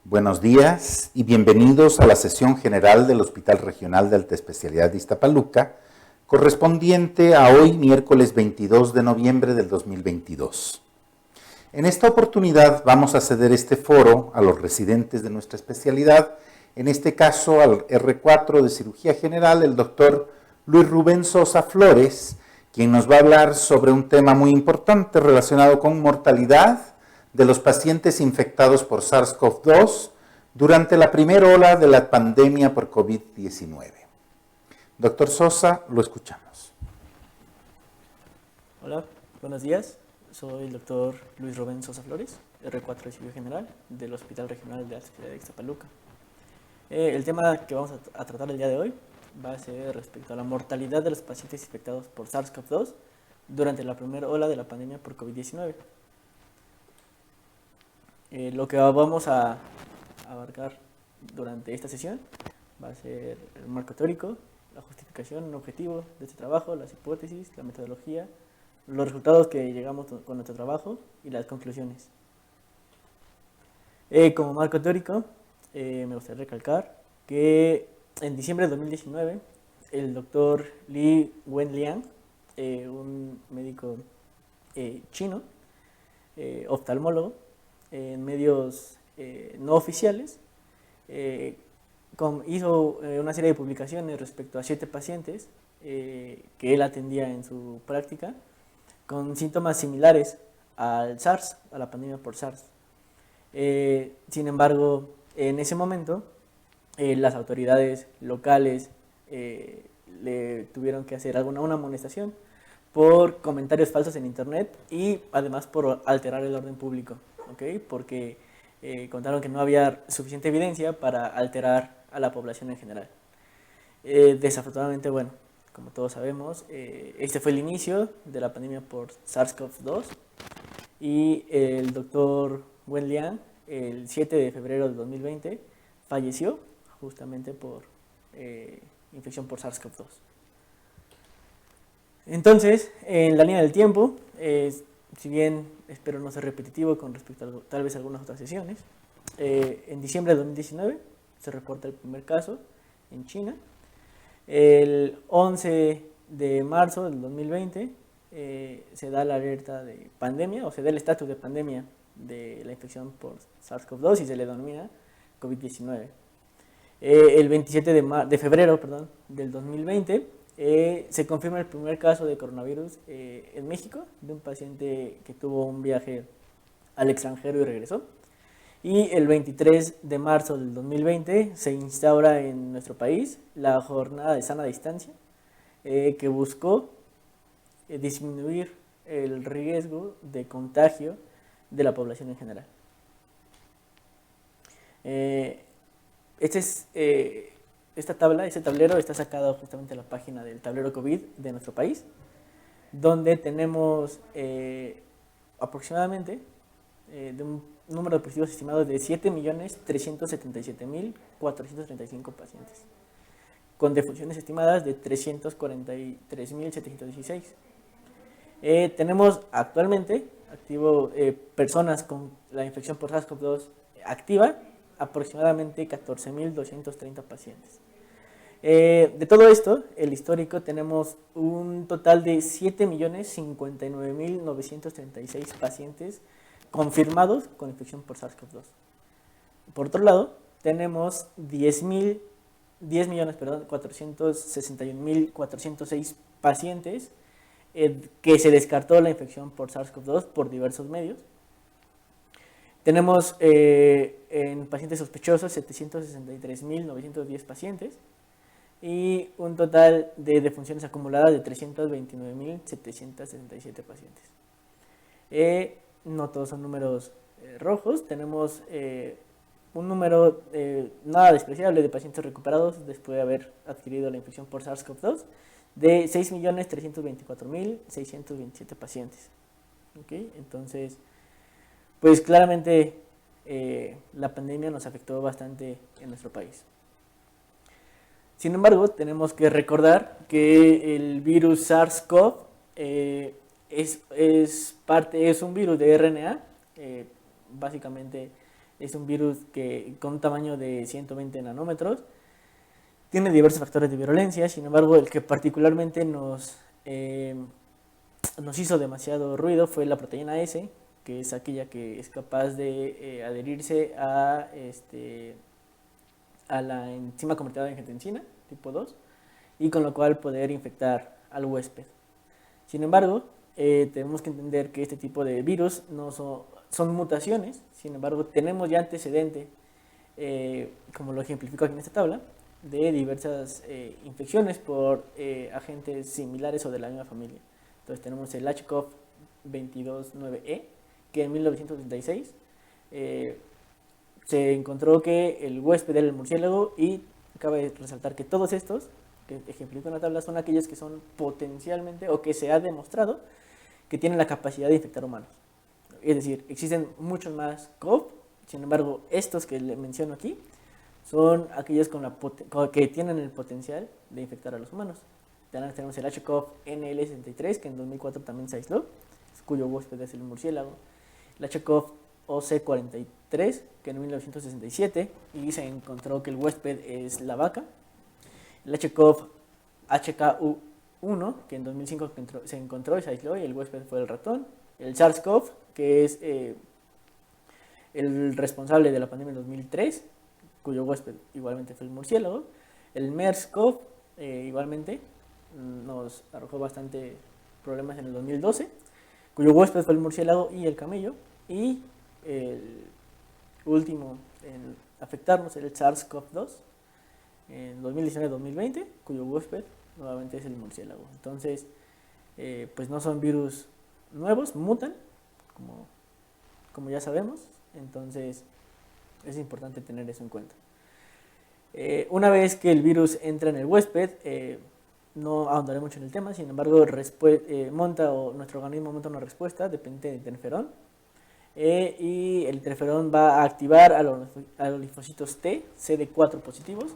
Buenos días y bienvenidos a la sesión general del Hospital Regional de Alta Especialidad de Iztapaluca, correspondiente a hoy, miércoles 22 de noviembre del 2022. En esta oportunidad vamos a ceder este foro a los residentes de nuestra especialidad, en este caso al R4 de Cirugía General, el doctor Luis Rubén Sosa Flores, quien nos va a hablar sobre un tema muy importante relacionado con mortalidad de los pacientes infectados por SARS-CoV-2 durante la primera ola de la pandemia por COVID-19. Doctor Sosa, lo escuchamos. Hola, buenos días. Soy el doctor Luis Rubén Sosa Flores, R4 de Cirugía General del Hospital Regional de Alta Especialidad de Iztapaluca. El tema que vamos a tratar el día de hoy va a ser respecto a la mortalidad de los pacientes infectados por SARS-CoV-2 durante la primera ola de la pandemia por COVID-19. Lo que vamos a abarcar durante esta sesión va a ser el marco teórico, la justificación, un objetivo de este trabajo, las hipótesis, la metodología, los resultados que llegamos con nuestro trabajo y las conclusiones. Como marco teórico, me gustaría recalcar que en diciembre de 2019, el doctor Li Wenliang, un médico chino, oftalmólogo, en medios no oficiales, hizo una serie de publicaciones respecto a 7 pacientes que él atendía en su práctica con síntomas similares al SARS, a la pandemia por SARS. Sin embargo, en ese momento, las autoridades locales le tuvieron que hacer una amonestación por comentarios falsos en internet y además por alterar el orden público, ¿okay? Porque contaron que no había suficiente evidencia para alterar a la población en general. Desafortunadamente, bueno, como todos sabemos, este fue el inicio de la pandemia por SARS-CoV-2 y el doctor Wen Liang, el 7 de febrero de 2020, falleció justamente por infección por SARS-CoV-2. Entonces, en la línea del tiempo, si bien espero no ser repetitivo con respecto a tal vez algunas otras sesiones, en diciembre de 2019 se reporta el primer caso en China. El 11 de marzo del 2020 se da la alerta de pandemia, o se da el estatus de pandemia de la infección por SARS-CoV-2 y se le denomina COVID-19. El 27 de febrero del 2020 se confirma el primer caso de coronavirus en México, de un paciente que tuvo un viaje al extranjero y regresó. Y el 23 de marzo del 2020 se instaura en nuestro país la jornada de sana distancia, que buscó disminuir el riesgo de contagio de la población en general. Esta tabla, este tablero está sacado justamente de la página del tablero COVID de nuestro país, donde tenemos aproximadamente de un número de positivos estimados de 7.377.435 pacientes, con defunciones estimadas de 343.716. Tenemos actualmente personas con la infección por SARS-CoV-2 activa, aproximadamente 14.230 pacientes. De todo esto, el histórico, tenemos un total de 7.059.936 pacientes confirmados con infección por SARS-CoV-2. Por otro lado, tenemos 10.461.406 pacientes que se descartó la infección por SARS-CoV-2 por diversos medios. Tenemos en pacientes sospechosos 763.910 pacientes y un total de defunciones acumuladas de 329.767 pacientes. No todos son números rojos, tenemos un número nada despreciable de pacientes recuperados después de haber adquirido la infección por SARS-CoV-2 de 6.324.627 pacientes. ¿Okay? Entonces, pues claramente la pandemia nos afectó bastante en nuestro país. Sin embargo, tenemos que recordar que el virus SARS-CoV es un virus de RNA, básicamente Es un virus que con un tamaño de 120 nanómetros. Tiene diversos factores de virulencia, sin embargo, el que particularmente nos hizo demasiado ruido fue la proteína S, que es aquella que es capaz de adherirse a la enzima convertida de angiotensina tipo 2 y con lo cual poder infectar al huésped. Sin embargo, tenemos que entender que este tipo de virus no son mutaciones, sin embargo tenemos ya antecedente, como lo ejemplifico aquí en esta tabla, de diversas infecciones por agentes similares o de la misma familia. Entonces tenemos el HCoV 229E, que en 1936 se encontró que el huésped era el murciélago, y cabe resaltar que todos estos que ejemplifico en la tabla son aquellos que son potencialmente, o que se ha demostrado que tienen la capacidad de infectar humanos. Es decir, existen muchos más CoV, sin embargo, estos que le menciono aquí son aquellos que tienen el potencial de infectar a los humanos. Tenemos el HCoV NL63, que en 2004 también se aisló, cuyo huésped es el murciélago. El HCoV OC43, que en 1967, y se encontró que el huésped es la vaca. El HCoV HKU1, que en 2005 se encontró y se aisló, y el huésped fue el ratón. El SARS-CoV, que es el responsable de la pandemia en 2003, cuyo huésped igualmente fue el murciélago. El MERS-CoV, igualmente, nos arrojó bastante problemas en el 2012, cuyo huésped fue el murciélago y el camello. Y el último en afectarnos era el SARS-CoV-2 en 2019-2020, cuyo huésped nuevamente es el murciélago. Entonces, pues no son virus nuevos, mutan, como ya sabemos. Entonces, es importante tener eso en cuenta. Una vez que el virus entra en el huésped, no ahondaré mucho en el tema, sin embargo, nuestro organismo monta una respuesta dependiente del interferón, y el interferón va a activar a los linfocitos T, CD4 positivos,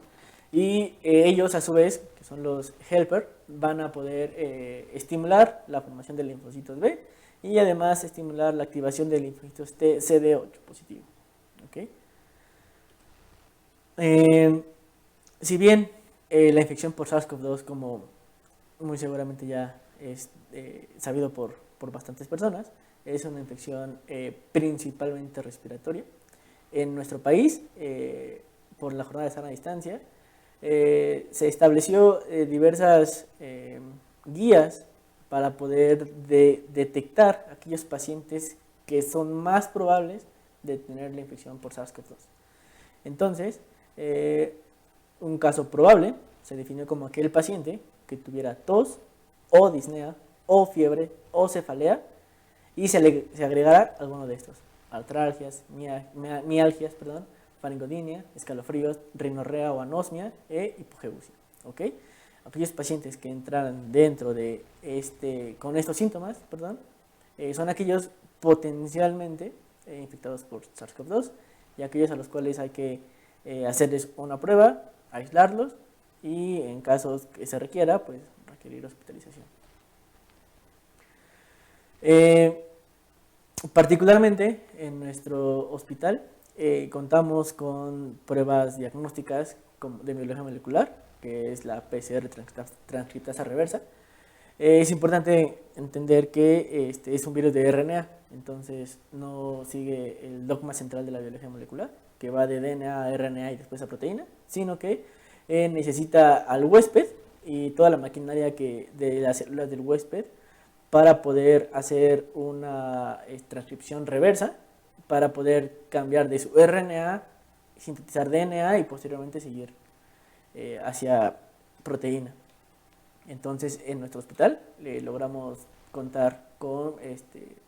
y ellos a su vez, que son los helper, van a poder estimular la formación de linfocitos B, y además estimular la activación de linfocitos T CD8 positivo. ¿Okay? Si bien la infección por SARS-CoV-2, como muy seguramente ya es sabido por bastantes personas, es una infección principalmente respiratoria. En nuestro país, por la jornada de sana distancia, se estableció diversas guías para poder detectar aquellos pacientes que son más probables de tener la infección por SARS-CoV-2. Entonces, un caso probable se definió como aquel paciente que tuviera tos o disnea o fiebre o cefalea, y se agregara alguno de estos: artralgias, mialgias, faringodinia, escalofríos, rinorrea o anosmia e hipogeusia. ¿Okay? Aquellos pacientes que entraran dentro de con estos síntomas, son aquellos potencialmente infectados por SARS-CoV-2, y aquellos a los cuales hay que hacerles una prueba, aislarlos, y en casos que se requiera, pues requerir hospitalización. Particularmente en nuestro hospital contamos con pruebas diagnósticas de biología molecular, que es la PCR transcriptasa reversa. Es importante entender que es un virus de RNA, entonces no sigue el dogma central de la biología molecular, que va de DNA a RNA y después a proteína, sino que necesita al huésped y toda la maquinaria de las células del huésped para poder hacer una transcripción reversa, para poder cambiar de su RNA, sintetizar DNA y posteriormente seguir hacia proteína. Entonces, en nuestro hospital logramos contar con el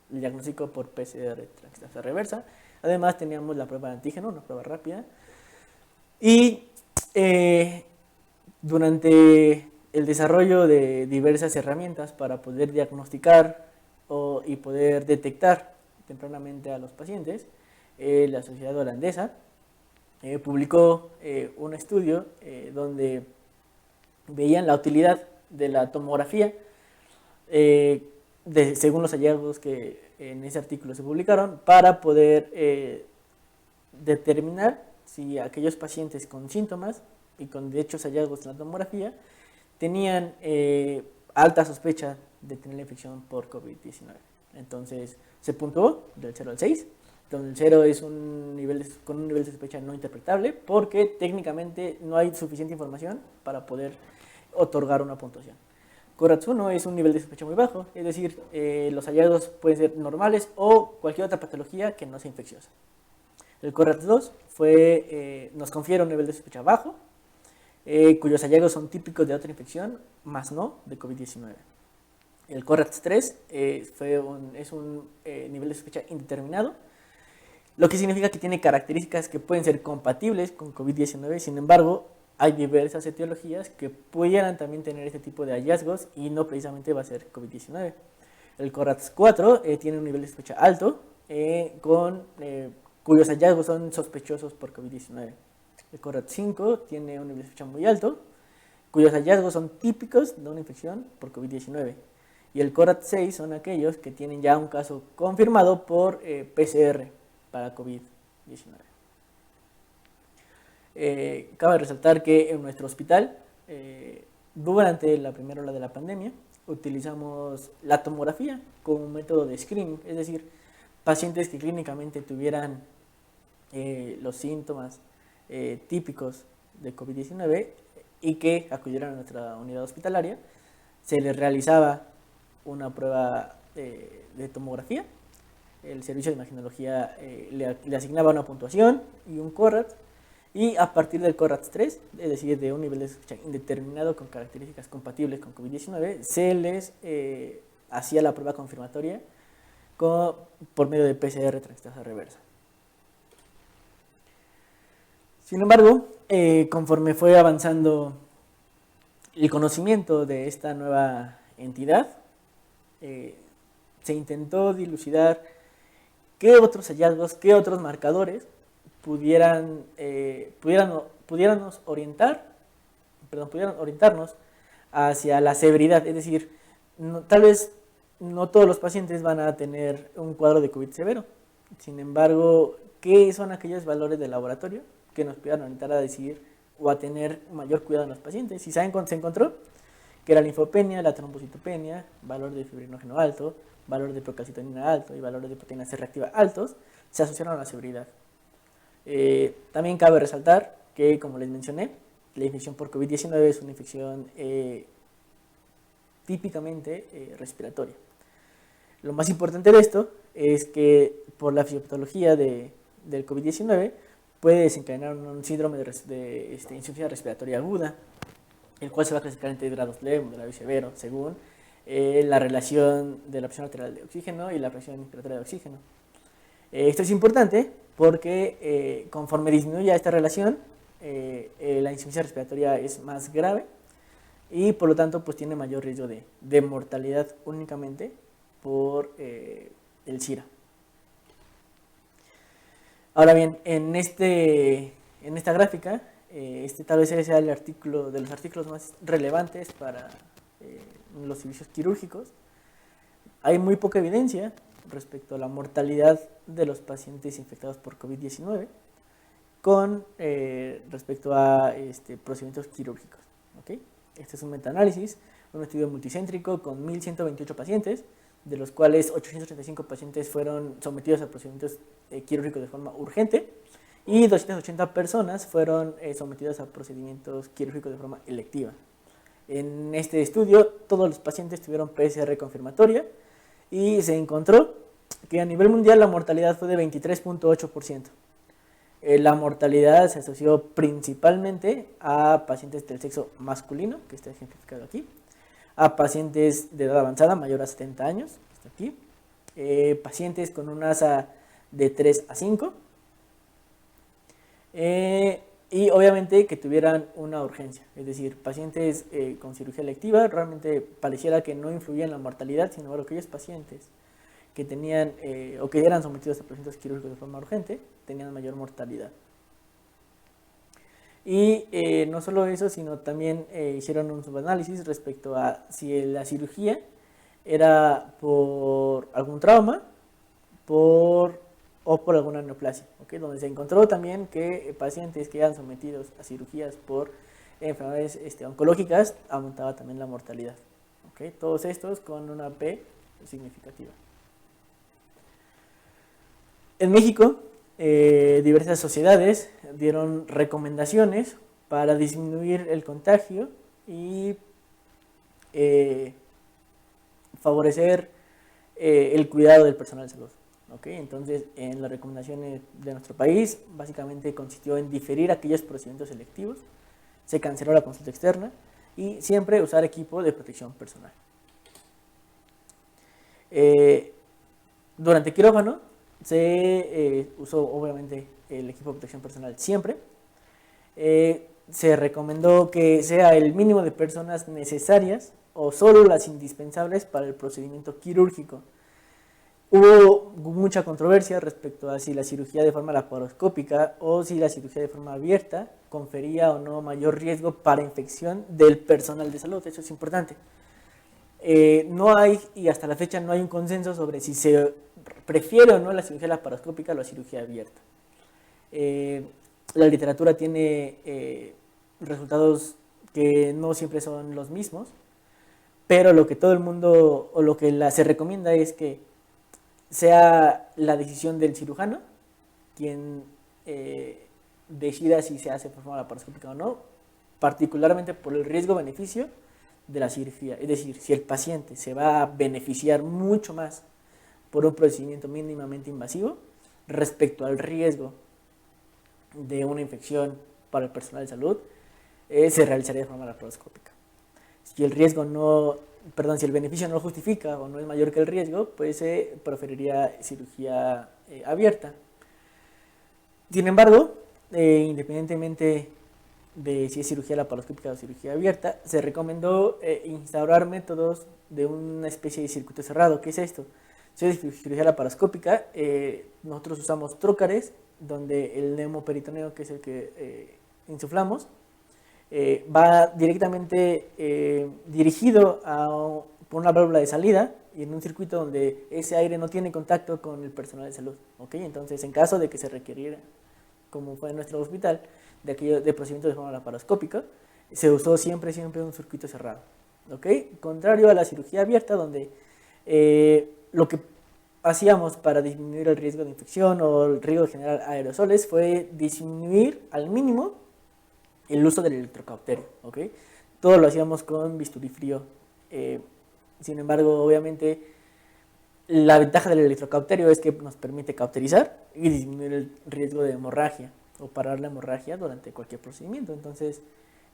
diagnóstico por PCR transcriptasa reversa. Además, teníamos la prueba de antígeno, una prueba rápida. Y durante el desarrollo de diversas herramientas para poder diagnosticar y poder detectar tempranamente a los pacientes, la sociedad holandesa publicó un estudio donde veían la utilidad de la tomografía, según los hallazgos que en ese artículo se publicaron, para poder determinar si aquellos pacientes con síntomas y con dichos hallazgos en la tomografía tenían alta sospecha de tener la infección por COVID-19. Entonces se puntuó del 0 al 6, donde el 0 es con un nivel de sospecha no interpretable porque técnicamente no hay suficiente información para poder otorgar una puntuación. CORATS 1 es un nivel de sospecha muy bajo, es decir, los hallazgos pueden ser normales o cualquier otra patología que no sea infecciosa. El CORATS 2 nos confiere un nivel de sospecha bajo, cuyos hallazgos son típicos de otra infección, más no de COVID-19. El CORATS 3 es un nivel de sospecha indeterminado, lo que significa que tiene características que pueden ser compatibles con COVID-19, sin embargo, hay diversas etiologías que pudieran también tener este tipo de hallazgos y no precisamente va a ser COVID-19. El CORATS 4 tiene un nivel de sospecha alto, cuyos hallazgos son sospechosos por COVID-19. El CORATS 5 tiene un nivel de sospecha muy alto, cuyos hallazgos son típicos de una infección por COVID-19. Y el CORATS 6 son aquellos que tienen ya un caso confirmado por PCR para COVID-19. Cabe resaltar que en nuestro hospital, durante la primera ola de la pandemia, utilizamos la tomografía como método de screening, es decir, pacientes que clínicamente tuvieran los síntomas típicos de COVID-19 y que acudieran a nuestra unidad hospitalaria, se les realizaba una prueba de tomografía. El servicio de imagenología le asignaba una puntuación y un CORATS, y a partir del CORATS 3, es decir, de un nivel de sospecha indeterminado con características compatibles con COVID-19, se les hacía la prueba confirmatoria por medio de PCR transcriptasa reversa. Sin embargo, conforme fue avanzando el conocimiento de esta nueva entidad, se intentó dilucidar qué otros hallazgos, qué otros marcadores pudieran orientarnos hacia la severidad, es decir, tal vez no todos los pacientes van a tener un cuadro de COVID severo, sin embargo, ¿qué son aquellos valores de laboratorio que nos puedan orientar a decidir o a tener mayor cuidado en los pacientes? Si saben cuánto se encontró, que era la linfopenia, la trombocitopenia, valor de fibrinógeno alto, valor de procalcitonina alto y valor de proteína C reactiva altos, se asociaron a la severidad. También cabe resaltar que, como les mencioné, la infección por COVID-19 es una infección típicamente respiratoria. Lo más importante de esto es que por la fisiopatología del COVID-19 puede desencadenar un síndrome de insuficiencia respiratoria aguda, el cual se va a clasificar entre grados leve, moderado y severo, según la relación de la presión arterial de oxígeno y la presión inspiratoria de oxígeno. Esto es importante porque conforme disminuye esta relación, la insuficiencia respiratoria es más grave y por lo tanto pues tiene mayor riesgo de mortalidad únicamente por el SIRA. Ahora bien, en esta gráfica, tal vez sea el artículo de los artículos más relevantes para los servicios quirúrgicos. Hay muy poca evidencia respecto a la mortalidad de los pacientes infectados por COVID-19 con respecto a procedimientos quirúrgicos. ¿Okay? Este es un metaanálisis, un estudio multicéntrico con 1.128 pacientes, de los cuales 835 pacientes fueron sometidos a procedimientos quirúrgicos de forma urgente y 280 personas fueron sometidas a procedimientos quirúrgicos de forma electiva. En este estudio, todos los pacientes tuvieron PCR confirmatoria y se encontró que a nivel mundial la mortalidad fue de 23.8%. La mortalidad se asoció principalmente a pacientes del sexo masculino, que está ejemplificado aquí, a pacientes de edad avanzada, mayor a 70 años, que está aquí, pacientes con un ASA de 3 a 5, y obviamente que tuvieran una urgencia, es decir, pacientes con cirugía electiva. Realmente pareciera que no influía en la mortalidad, sin embargo, aquellos pacientes que tenían o que eran sometidos a procedimientos quirúrgicos de forma urgente tenían mayor mortalidad. Y no solo eso, sino también hicieron un subanálisis respecto a si la cirugía era por algún trauma, por o por alguna neoplasia, ¿okay? Donde se encontró también que pacientes que eran sometidos a cirugías por enfermedades oncológicas aumentaba también la mortalidad, ¿okay? Todos estos con una P significativa. En México, diversas sociedades dieron recomendaciones para disminuir el contagio y favorecer el cuidado del personal de salud. ¿Okay? Entonces, en las recomendaciones de nuestro país, básicamente consistió en diferir aquellos procedimientos selectivos, se canceló la consulta externa y siempre usar equipo de protección personal. Durante quirófano se usó obviamente el equipo de protección personal siempre. Se recomendó que sea el mínimo de personas necesarias o solo las indispensables para el procedimiento quirúrgico. Hubo mucha controversia respecto a si la cirugía de forma laparoscópica o si la cirugía de forma abierta confería o no mayor riesgo para infección del personal de salud. Eso es importante. No hay, y hasta la fecha no hay un consenso sobre si se prefiere o no la cirugía laparoscópica o la cirugía abierta. La literatura tiene resultados que no siempre son los mismos, pero lo que todo el mundo, o lo que se recomienda es que sea la decisión del cirujano quien decida si se hace por forma laparoscópica o no, particularmente por el riesgo-beneficio de la cirugía. Es decir, si el paciente se va a beneficiar mucho más por un procedimiento mínimamente invasivo respecto al riesgo de una infección para el personal de salud, se realizaría de forma laparoscópica. Si el riesgo no, perdón, si el beneficio no lo justifica o no es mayor que el riesgo, pues se preferiría cirugía abierta. Sin embargo, independientemente de si es cirugía laparoscópica o cirugía abierta, se recomendó instaurar métodos de una especie de circuito cerrado. ¿Qué es esto? Si es cirugía laparoscópica, nosotros usamos trócares, donde el neumoperitoneo, que es el que insuflamos, va directamente dirigido por una válvula de salida y en un circuito donde ese aire no tiene contacto con el personal de salud. ¿Okay? Entonces, en caso de que se requiriera, como fue en nuestro hospital, de procedimiento de forma laparoscópica, se usó siempre un circuito cerrado. ¿Okay? Contrario a la cirugía abierta, donde lo que hacíamos para disminuir el riesgo de infección o el riesgo de generar aerosoles fue disminuir al mínimo el uso del electrocauterio. ¿Okay? Todo lo hacíamos con bisturí frío. Sin embargo, obviamente, la ventaja del electrocauterio es que nos permite cauterizar y disminuir el riesgo de hemorragia o parar la hemorragia durante cualquier procedimiento. Entonces,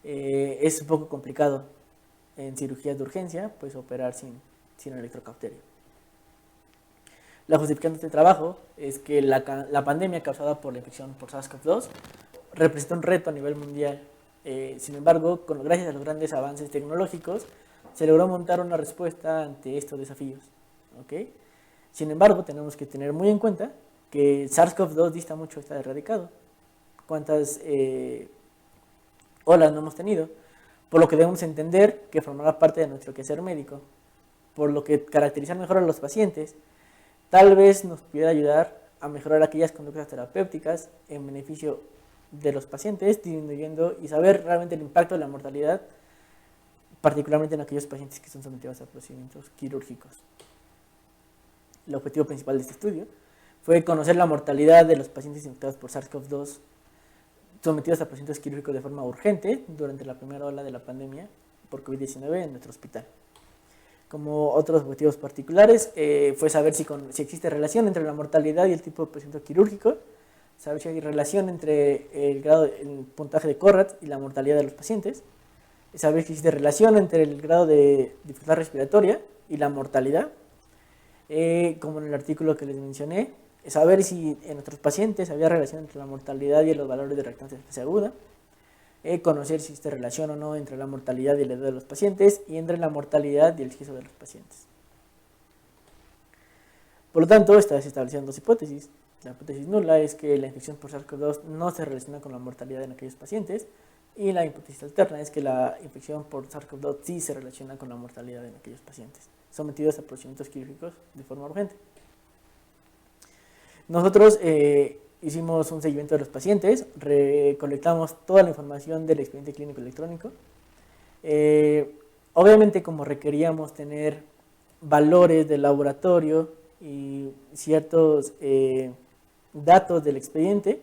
es un poco complicado en cirugías de urgencia, pues operar sin electrocauterio. La justificación de este trabajo es que la pandemia causada por la infección por SARS-CoV-2 representa un reto a nivel mundial. Sin embargo, gracias a los grandes avances tecnológicos, se logró montar una respuesta ante estos desafíos. ¿Okay? Sin embargo, tenemos que tener muy en cuenta que SARS-CoV-2 dista mucho de estar erradicado. ¿Cuántas olas no hemos tenido? Por lo que debemos entender que formará parte de nuestro quehacer médico. Por lo que caracterizar mejor a los pacientes tal vez nos pudiera ayudar a mejorar aquellas conductas terapéuticas en beneficio de los pacientes, disminuyendo y saber realmente el impacto de la mortalidad, particularmente en aquellos pacientes que son sometidos a procedimientos quirúrgicos. El objetivo principal de este estudio fue conocer la mortalidad de los pacientes infectados por SARS-CoV-2 sometidos a procedimientos quirúrgicos de forma urgente durante la primera ola de la pandemia por COVID-19 en nuestro hospital. Como otros objetivos particulares, fue saber si existe relación entre la mortalidad y el tipo de procedimiento quirúrgico, saber si hay relación entre el puntaje de Corrat y la mortalidad de los pacientes, saber si existe relación entre el grado de dificultad respiratoria y la mortalidad, como en el artículo que les mencioné, saber si en nuestros pacientes había relación entre la mortalidad y los valores de reactancia de fase aguda, conocer si existe relación o no entre la mortalidad y la edad de los pacientes y entre la mortalidad y el sexo de los pacientes. Por lo tanto, se establecieron dos hipótesis. La hipótesis nula es que la infección por SARS-CoV-2 no se relaciona con la mortalidad en aquellos pacientes, y la hipótesis alterna es que la infección por SARS-CoV-2 sí se relaciona con la mortalidad en aquellos pacientes sometidos a procedimientos quirúrgicos de forma urgente. Nosotros hicimos un seguimiento de los pacientes, recolectamos toda la información del expediente clínico electrónico. Obviamente, como requeríamos tener valores del laboratorio y ciertos datos del expediente,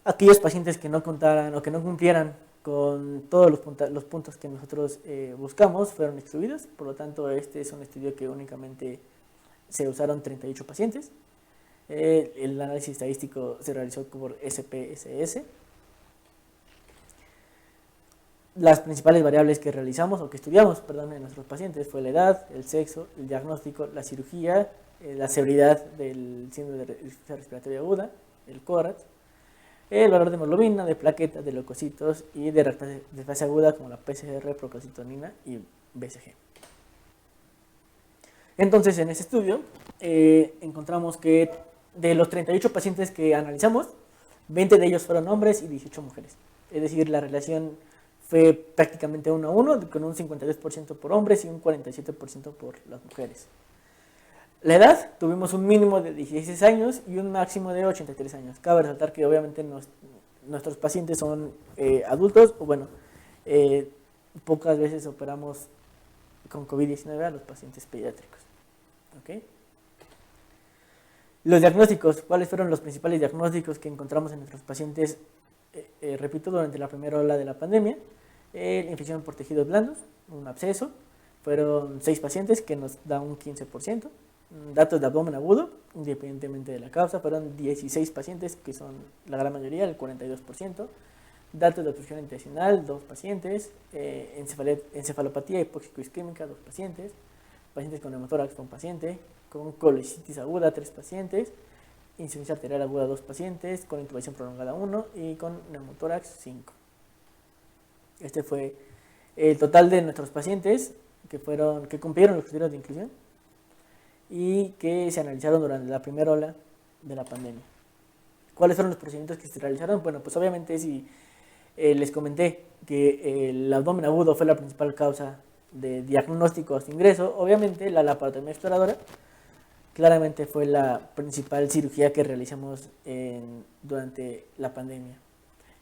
aquellos pacientes que no contaran o que no cumplieran con todos los puntos que nosotros buscamos fueron excluidos. Por lo tanto, este es un estudio que únicamente se usaron 38 pacientes. El análisis estadístico se realizó por SPSS. Las principales variables que realizamos o que estudiamos, perdón, en nuestros pacientes fue la edad, el sexo, el diagnóstico, la cirugía, la severidad del síndrome de insuficiencia respiratoria aguda, el CORAT, el valor de hemoglobina, de plaquetas, de leucocitos y de reactante de fase aguda como la PCR, procalcitonina y BCG. Entonces, en ese estudio encontramos que de los 38 pacientes que analizamos, 20 de ellos fueron hombres y 18 mujeres. Es decir, la relación fue prácticamente 1 a 1, con un 52% por hombres y un 47% por las mujeres. La edad, tuvimos un mínimo de 16 años y un máximo de 83 años. Cabe resaltar que obviamente nuestros pacientes son adultos, o bueno, pocas veces operamos con COVID-19 a los pacientes pediátricos. ¿Okay? Los diagnósticos, ¿cuáles fueron los principales diagnósticos que encontramos en nuestros pacientes? Repito, durante la primera ola de la pandemia, infección por tejidos blandos, un absceso, fueron 6 pacientes que nos da un 15%. Datos de abdomen agudo, independientemente de la causa, fueron 16 pacientes, que son la gran mayoría, el 42%. Datos de obstrucción intestinal, 2 pacientes. Encefalopatía hipóxico-isquémica, 2 pacientes. Pacientes con neumotórax, 1 paciente. Con colicitis aguda, 3 pacientes. Insuficiencia arterial aguda, 2 pacientes. Con intubación prolongada, 1. Y con neumotórax, 5. Este fue el total de nuestros pacientes que cumplieron los criterios de inclusión y que se analizaron durante la primera ola de la pandemia. ¿Cuáles fueron los procedimientos que se realizaron? Bueno, pues obviamente si les comenté que el abdomen agudo fue la principal causa de diagnóstico hasta ingreso, obviamente la laparotomía exploradora claramente fue la principal cirugía que realizamos durante la pandemia,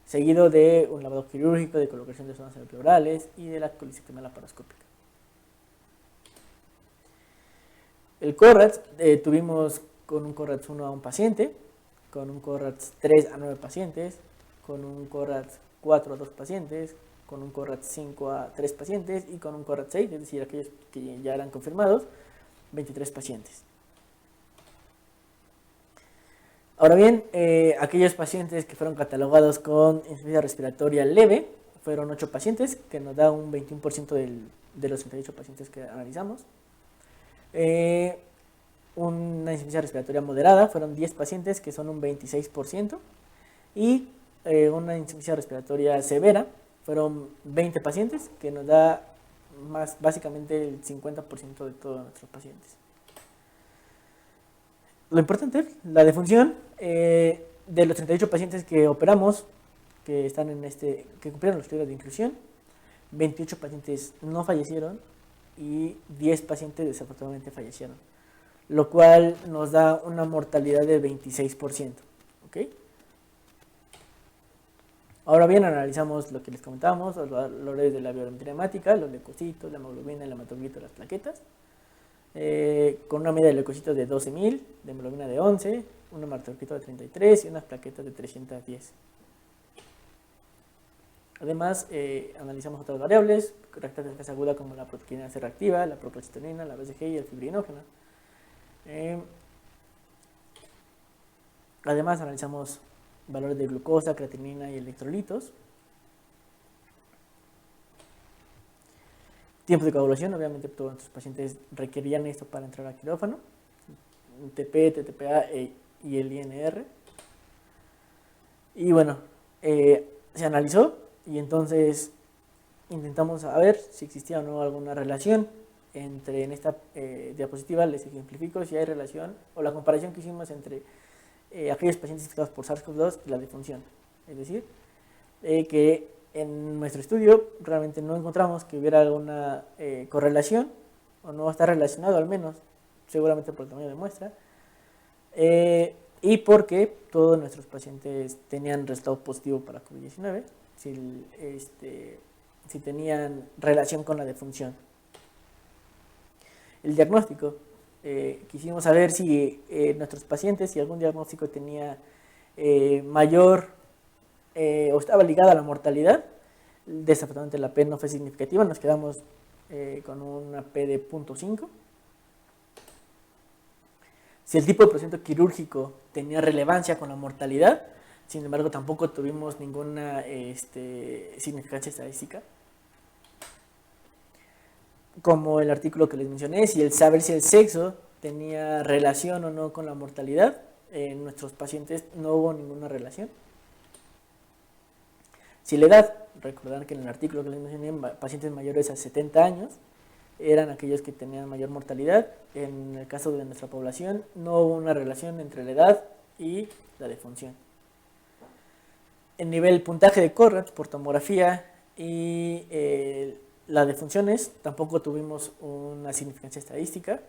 seguido de un lavado quirúrgico, de colocación de sondas cerebrales y de la colisectomía laparoscópica. El CORATS, tuvimos con un CORATS 1 a un paciente, con un CORATS 3 a 9 pacientes, con un CORATS 4 a 2 pacientes, con un CORATS 5 a 3 pacientes y con un CORATS 6, es decir, aquellos que ya eran confirmados, 23 pacientes. Ahora bien, aquellos pacientes que fueron catalogados con insuficiencia respiratoria leve fueron 8 pacientes, que nos da un 21% de los 38 pacientes que analizamos. Una insuficiencia respiratoria moderada fueron 10 pacientes, que son un 26%, y una insuficiencia respiratoria severa fueron 20 pacientes, que nos da básicamente el 50% de todos nuestros pacientes. Lo importante, la defunción, de los 38 pacientes que operamos, que cumplieron los criterios de inclusión, 28 pacientes no fallecieron y 10 pacientes desafortunadamente fallecieron, lo cual nos da una mortalidad del 26%. ¿Okay? Ahora bien, analizamos lo que les comentábamos, los valores de la biometría hemática, los leucocitos, la hemoglobina, el hematocrito, las plaquetas, con una media de leucocitos de 12.000, de hemoglobina de 11, un hematocrito de 33 y unas plaquetas de 310. Además, analizamos otras variables, reactante de fase aguda como la proteína C reactiva, la procalcitonina, la BCG y el fibrinógeno. Además, analizamos valores de glucosa, creatinina y electrolitos. Tiempos de coagulación, obviamente todos nuestros pacientes requerían esto para entrar a quirófano. TP, TTPA y el INR. Y bueno, se analizó y entonces intentamos saber si existía o no alguna relación en esta diapositiva les ejemplifico si hay relación o la comparación que hicimos entre aquellos pacientes infectados por SARS-CoV-2 y la defunción. Es decir, que en nuestro estudio realmente no encontramos que hubiera alguna correlación, o no está relacionado al menos, seguramente por el tamaño de muestra, y porque todos nuestros pacientes tenían resultado positivo para COVID-19, si tenían relación con la defunción. El diagnóstico. Quisimos saber si nuestros pacientes, si algún diagnóstico tenía mayor o estaba ligado a la mortalidad. Desafortunadamente la P no fue significativa, nos quedamos con una P de 0.5. Si el tipo de procedimiento quirúrgico tenía relevancia con la mortalidad, sin embargo tampoco tuvimos ninguna significancia estadística. Como el artículo que les mencioné, saber si el sexo tenía relación o no con la mortalidad, en nuestros pacientes no hubo ninguna relación. Si la edad, recordar que en el artículo que les mencioné, pacientes mayores a 70 años eran aquellos que tenían mayor mortalidad. En el caso de nuestra población no hubo una relación entre la edad y la defunción. El nivel puntaje de Conrad por tomografía y las defunciones tampoco tuvimos una significancia estadística.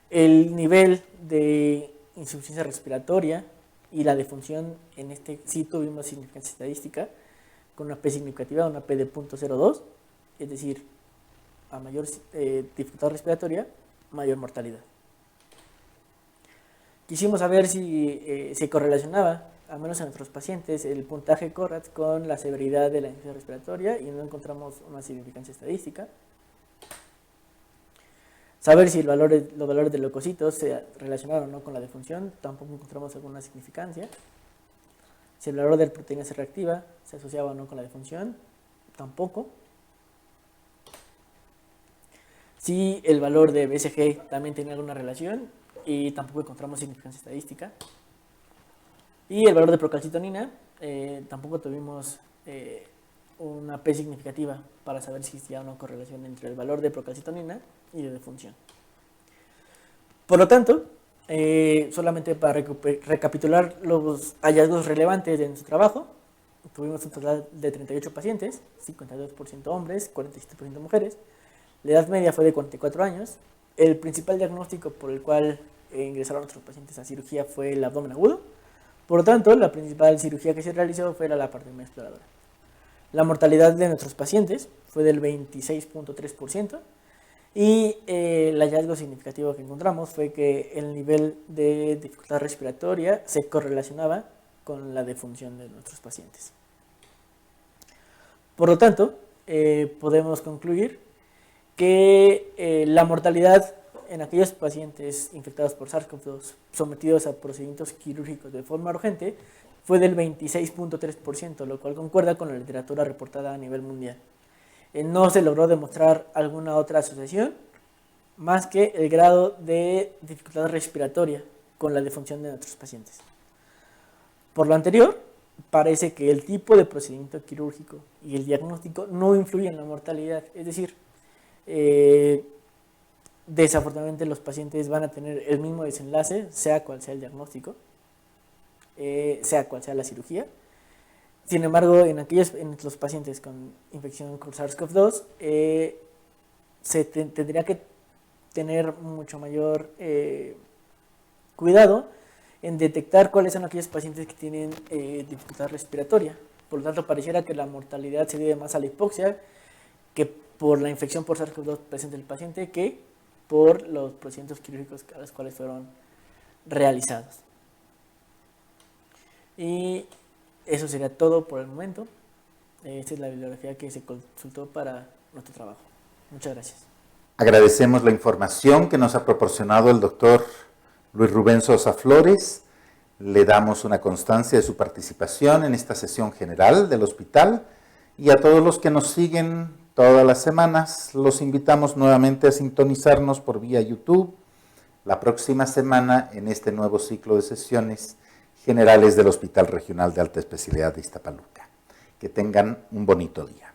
El nivel de insuficiencia respiratoria y la defunción, en este sí tuvimos significancia estadística, con una P significativa, una P de 0.02, es decir, a mayor dificultad respiratoria, mayor mortalidad. Quisimos saber si se correlacionaba, al menos en nuestros pacientes, el puntaje Conrad con la severidad de la insuficiencia respiratoria y no encontramos una significancia estadística. Saber si los valores de leucocitos se relacionaron o no con la defunción, tampoco encontramos alguna significancia. Si el valor de la proteína C reactiva se asociaba o no con la defunción, tampoco. Si el valor de BSG también tenía alguna relación y tampoco encontramos significancia estadística. Y el valor de procalcitonina, tampoco tuvimos una P significativa para saber si existía una correlación entre el valor de procalcitonina y de defunción. Por lo tanto, solamente para recapitular los hallazgos relevantes de nuestro trabajo, tuvimos un total de 38 pacientes, 52% hombres, 47% mujeres. La edad media fue de 44 años. El principal diagnóstico por el cual ingresaron nuestros pacientes a cirugía fue el abdomen agudo. Por lo tanto, la principal cirugía que se realizó fue la laparotomía exploradora. La mortalidad de nuestros pacientes fue del 26.3%. Y el hallazgo significativo que encontramos fue que el nivel de dificultad respiratoria se correlacionaba con la defunción de nuestros pacientes. Por lo tanto, podemos concluir que la mortalidad en aquellos pacientes infectados por SARS-CoV-2 sometidos a procedimientos quirúrgicos de forma urgente fue del 26.3%, lo cual concuerda con la literatura reportada a nivel mundial. No se logró demostrar alguna otra asociación más que el grado de dificultad respiratoria con la defunción de nuestros pacientes. Por lo anterior, parece que el tipo de procedimiento quirúrgico y el diagnóstico no influyen en la mortalidad, es decir, desafortunadamente los pacientes van a tener el mismo desenlace, sea cual sea el diagnóstico, sea cual sea la cirugía. Sin embargo, en los pacientes con infección con SARS-CoV-2 tendría que tener mucho mayor cuidado en detectar cuáles son aquellos pacientes que tienen dificultad respiratoria. Por lo tanto, pareciera que la mortalidad se debe más a la hipoxia que por la infección por SARS-CoV-2 presente en el paciente que por los procedimientos quirúrgicos a los cuales fueron realizados. Y eso sería todo por el momento. Esta es la bibliografía que se consultó para nuestro trabajo. Muchas gracias. Agradecemos la información que nos ha proporcionado el doctor Luis Rubén Sosa Flores. Le damos una constancia de su participación en esta sesión general del hospital y a todos los que nos siguen todas las semanas, los invitamos nuevamente a sintonizarnos por vía YouTube la próxima semana en este nuevo ciclo de sesiones generales del Hospital Regional de Alta Especialidad de Iztapaluca. Que tengan un bonito día.